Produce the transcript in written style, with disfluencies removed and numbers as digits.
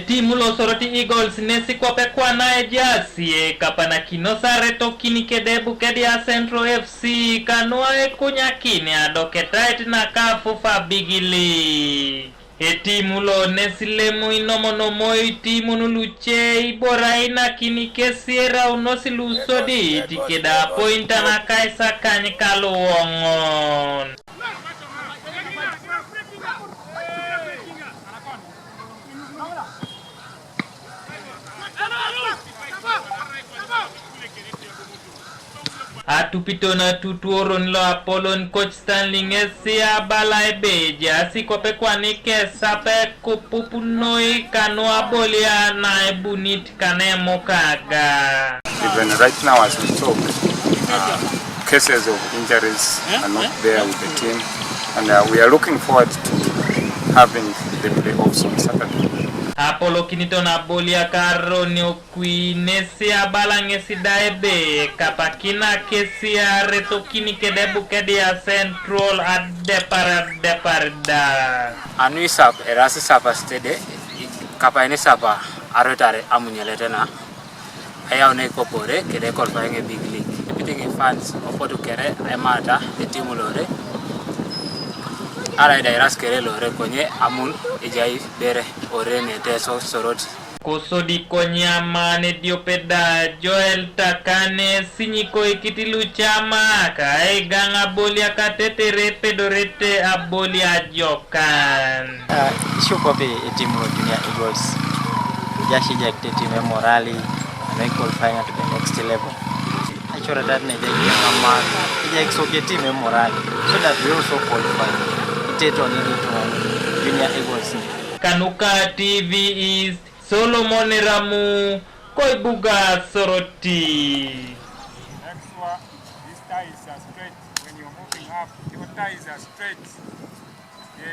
Timu lo soroti Eagles nesi kwape kwa nae jasi kapana kinosa reto kini kedebu kedia Central FC kanua kunyakini adoketait na kafu fa bigili. Timu lo nesilemu inomonomoi timu nuluche ibora ina kini kesiera unosi lusodi tikeda pointa na kaisa kanyikalo wongon. Atupitona tutuoron lo Apollon coach Stanley ngesi abala ebeja sikope kwani kesape kupupunoi kanua bolia na ebunit kanemo kaga. Even right now as we talk, cases of injuries are not there with the team, and we are looking forward to having the playoffs on Saturday. Apollo kinitona bolia karoni okwi nesi abala ngesi daebe kapakina kesi reto kini kedebu kedia Central at deparda. Anui sap erasi sapa stede kapa ini sapa arotare amunyeletena aya one kopore kede kolfa nge big league bitingi fans opotu kere emata etimu lore ara ida iras kere lore konye amun ijai bere orene teso soroti Kusodi konyama ne diopeda Joel Takane sinyiko ikitilu chama kai ganga bolia katetere pedorete abolia jokan. Shuko be timu Junior Eagles jashija timu morali na qualifying to the next level. Actually that ne kama ija soke timu morali so that we also qualify teto nini to Junior Eagles. Kanuka TV is Solomon Ramu Koibuga Soroti. Next one, this tie is straight. When you're moving up, your tie is straight.